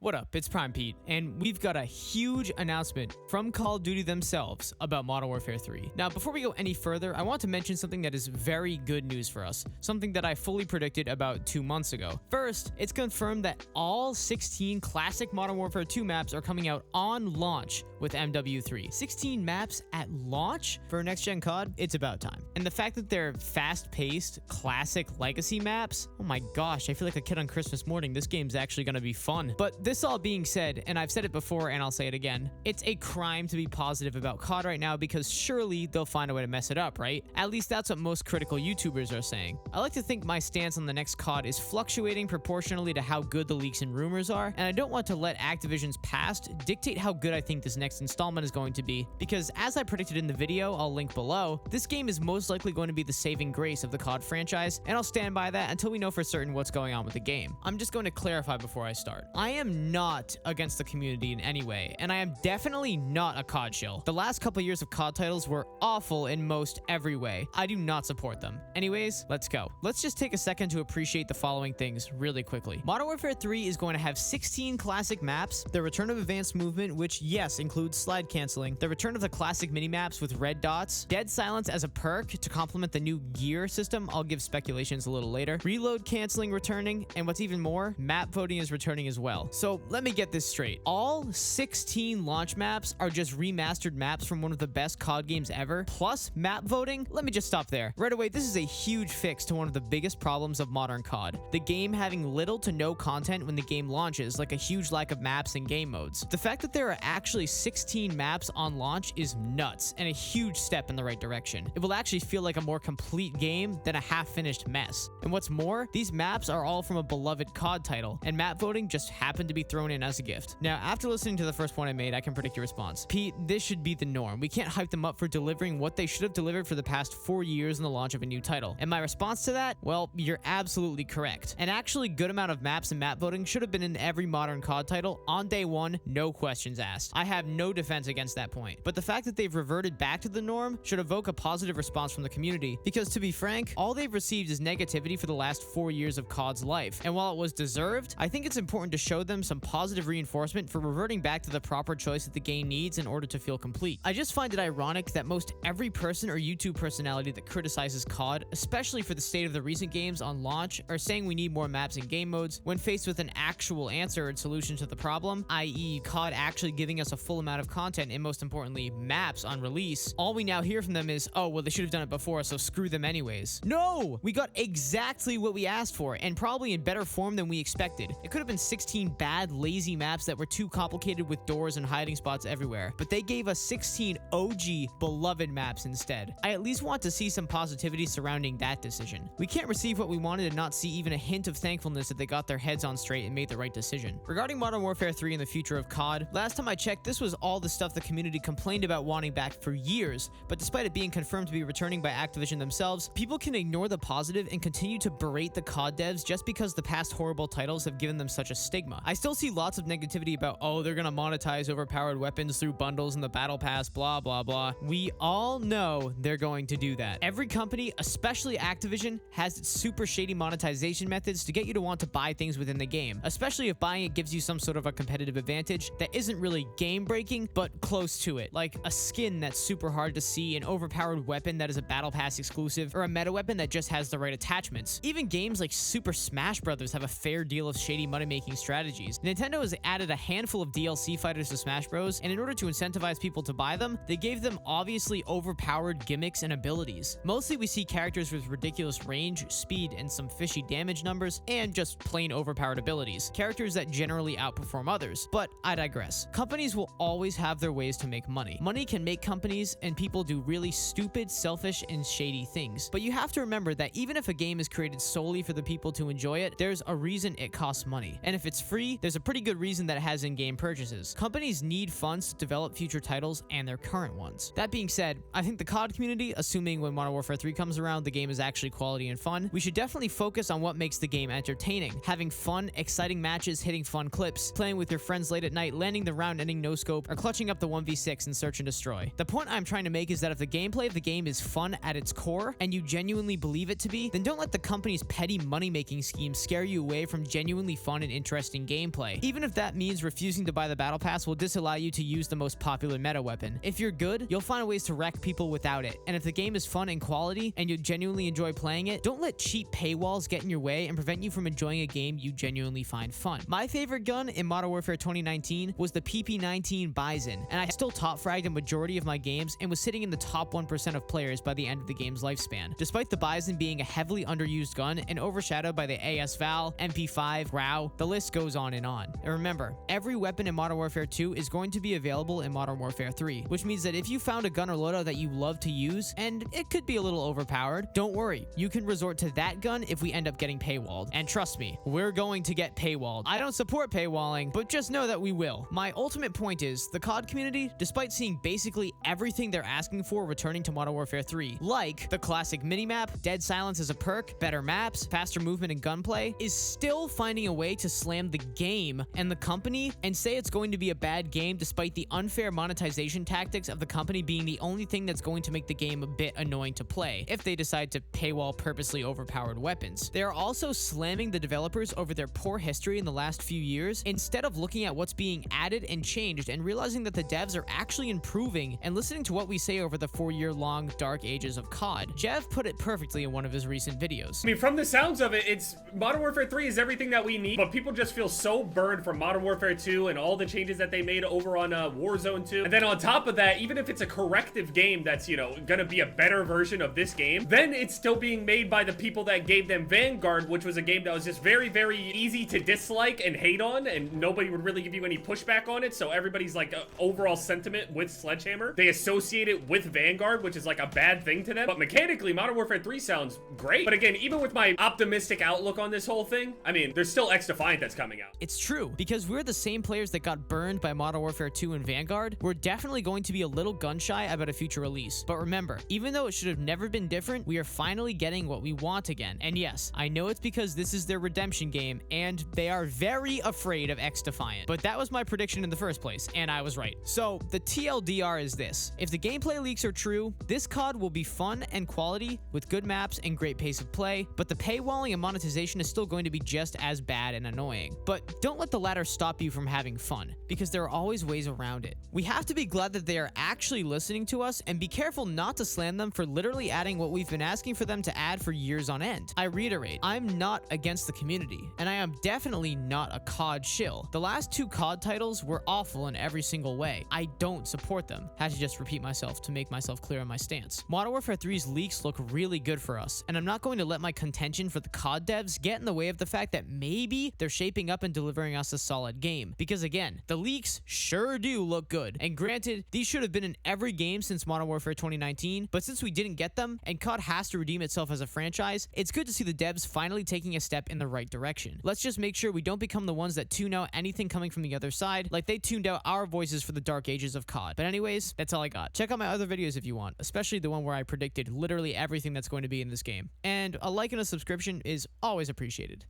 What up, it's Prime Pete, and we've got a huge announcement from Call of Duty themselves about Modern Warfare 3. Now, before we go any further, I want to mention something that is very good news for us, something that I fully predicted about 2 months ago. First, it's confirmed that all 16 classic Modern Warfare 2 maps are coming out on launch with MW3. 16 maps at launch for next-gen COD? It's about time. And the fact that they're fast-paced, classic legacy maps, oh my gosh, I feel like a kid on Christmas morning. This game's actually gonna be fun. But this all being said, and I've said it before and I'll say it again, it's a crime to be positive about COD right now because surely they'll find a way to mess it up, right? At least that's what most critical YouTubers are saying. I like to think my stance on the next COD is fluctuating proportionally to how good the leaks and rumors are, and I don't want to let Activision's past dictate how good I think this next installment is going to be, because as I predicted in the video I'll link below, this game is most likely going to be the saving grace of the COD franchise, and I'll stand by that until we know for certain what's going on with the game. I'm just going to clarify before I start. I am not against the community in any way, and I am definitely not a COD shill. The last couple years of COD titles were awful in most every way. I do not support them. Anyways, let's go. Let's just take a second to appreciate the following things really quickly. Modern Warfare 3 is going to have 16 classic maps, the return of advanced movement, which yes, includes slide canceling, the return of the classic mini-maps with red dots, dead silence as a perk to complement the new gear system, I'll give speculations a little later, reload canceling returning, and what's even more, map voting is returning as well. So let me get this straight. All 16 launch maps are just remastered maps from one of the best COD games ever, plus map voting? Let me just stop there. Right away, this is a huge fix to one of the biggest problems of modern COD. The game having little to no content when the game launches, like a huge lack of maps and game modes. The fact that there are actually 16 maps on launch is nuts, and a huge step in the right direction. It will actually feel like a more complete game than a half-finished mess. And what's more, these maps are all from a beloved COD title, and map voting just happened to be thrown in as a gift. Now, after listening to the first point I made, I can predict your response. Pete, this should be the norm. We can't hype them up for delivering what they should have delivered for the past 4 years in the launch of a new title. And my response to that? Well, you're absolutely correct. An actually good amount of maps and map voting should have been in every modern COD title on day one, no questions asked. I have no defense against that point. But the fact that they've reverted back to the norm should evoke a positive response from the community, because to be frank, all they've received is negativity for the last 4 years of COD's life. And while it was deserved, I think it's important to show them some positive reinforcement for reverting back to the proper choice that the game needs in order to feel complete. I just find it ironic that most every person or YouTube personality that criticizes COD, especially for the state of the recent games on launch, are saying we need more maps and game modes when faced with an actual answer and solution to the problem, i.e. COD actually giving us a full amount of content and most importantly, maps on release. All we now hear from them is, oh, well, they should have done it before, so screw them anyways. No! We got exactly what we asked for, and probably in better form than we expected. It could have been 16 bad, lazy maps that were too complicated with doors and hiding spots everywhere, but they gave us 16 OG beloved maps instead. I at least want to see some positivity surrounding that decision. We can't receive what we wanted and not see even a hint of thankfulness that they got their heads on straight and made the right decision. Regarding Modern Warfare 3 and the future of COD, last time I checked, this was all the stuff the community complained about wanting back for years, but despite it being confirmed to be returning by Activision themselves, people can ignore the positive and continue to berate the COD devs just because the past horrible titles have given them such a stigma. I still see lots of negativity about, oh, they're gonna monetize overpowered weapons through bundles in the battle pass, blah, blah, blah. We all know they're going to do that. Every company, especially Activision, has its super shady monetization methods to get you to want to buy things within the game, especially if buying it gives you some sort of a competitive advantage that isn't really game-breaking, but close to it, like a skin that's super hard to see, an overpowered weapon that is a battle pass exclusive, or a meta weapon that just has the right attachments. Even games like Super Smash Bros. Have a fair deal of shady money-making strategies. Nintendo has added a handful of DLC fighters to Smash Bros, and in order to incentivize people to buy them, they gave them obviously overpowered gimmicks and abilities. Mostly we see characters with ridiculous range, speed, and some fishy damage numbers, and just plain overpowered abilities. Characters that generally outperform others. But I digress. Companies will always have their ways to make money. Money can make companies and people do really stupid, selfish, and shady things. But you have to remember that even if a game is created solely for the people to enjoy it, there's a reason it costs money. And if it's free, there's a pretty good reason that it has in-game purchases. Companies need funds to develop future titles and their current ones. That being said, I think the COD community, assuming when Modern Warfare 3 comes around, the game is actually quality and fun, we should definitely focus on what makes the game entertaining. Having fun, exciting matches, hitting fun clips, playing with your friends late at night, landing the round-ending no-scope, or clutching up the 1v6 in Search and Destroy. The point I'm trying to make is that if the gameplay of the game is fun at its core, and you genuinely believe it to be, then don't let the company's petty money-making schemes scare you away from genuinely fun and interesting gameplay gameplay, even if that means refusing to buy the battle pass will disallow you to use the most popular meta weapon. If you're good, you'll find ways to wreck people without it, and if the game is fun and quality and you genuinely enjoy playing it, don't let cheap paywalls get in your way and prevent you from enjoying a game you genuinely find fun. My favorite gun in Modern Warfare 2019 was the PP-19 Bison, and I still top fragged a majority of my games and was sitting in the top 1% of players by the end of the game's lifespan. Despite the Bison being a heavily underused gun and overshadowed by the AS Val, MP5, RAW, the list goes on and on. And remember, every weapon in Modern Warfare 2 is going to be available in Modern Warfare 3, which means that if you found a gun or loadout that you love to use, and it could be a little overpowered, don't worry, you can resort to that gun if we end up getting paywalled. And trust me, we're going to get paywalled. I don't support paywalling, but just know that we will. My ultimate point is, the COD community, despite seeing basically everything they're asking for returning to Modern Warfare 3, like the classic minimap, dead silence as a perk, better maps, faster movement and gunplay, is still finding a way to slam the game and the company and say it's going to be a bad game despite the unfair monetization tactics of the company being the only thing that's going to make the game a bit annoying to play if they decide to paywall purposely overpowered weapons. They are also slamming the developers over their poor history in the last few years instead of looking at what's being added and changed and realizing that the devs are actually improving and listening to what we say over the 4-year-long dark ages of COD. Jeff put it perfectly in one of his recent videos. I mean, from the sounds of it, it's Modern Warfare 3 is everything that we need, but people just feel so burned from Modern Warfare 2 and all the changes that they made over on Warzone 2. And then on top of that, even if it's a corrective game that's, you know, gonna be a better version of this game, then it's still being made by the people that gave them Vanguard, which was a game that was just very, very easy to dislike and hate on, and nobody would really give you any pushback on it. So everybody's like overall sentiment with Sledgehammer, they associate it with Vanguard, which is like a bad thing to them. But mechanically, Modern Warfare 3 sounds great. But again, even with my optimistic outlook on this whole thing, I mean, there's still X Defiant that's coming out. It's true, because we're the same players that got burned by Modern Warfare 2 and Vanguard. We're definitely going to be a little gun shy about a future release. But remember, even though it should have never been different, we are finally getting what we want again. And yes, I know it's because this is their redemption game, and they are very afraid of X Defiant. But that was my prediction in the first place, and I was right. So, the TLDR is this. If the gameplay leaks are true, this COD will be fun and quality, with good maps and great pace of play, but the paywalling and monetization is still going to be just as bad and annoying. But don't let the latter stop you from having fun, because there are always ways around it. We have to be glad that they are actually listening to us, and be careful not to slam them for literally adding what we've been asking for them to add for years on end. I reiterate, I'm not against the community, and I am definitely not a COD shill. The last 2 COD titles were awful in every single way. I don't support them. Had to just repeat myself to make myself clear on my stance. Modern Warfare 3's leaks look really good for us, and I'm not going to let my contention for the COD devs get in the way of the fact that maybe they're shaping up and delivering us a solid game. Because again, the leaks sure do look good. And granted, these should have been in every game since Modern Warfare 2019, but since we didn't get them, and COD has to redeem itself as a franchise, it's good to see the devs finally taking a step in the right direction. Let's just make sure we don't become the ones that tune out anything coming from the other side, like they tuned out our voices for the dark ages of COD. But anyways, that's all I got. Check out my other videos if you want, especially the one where I predicted literally everything that's going to be in this game. And a like and a subscription is always appreciated.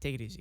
Take it easy.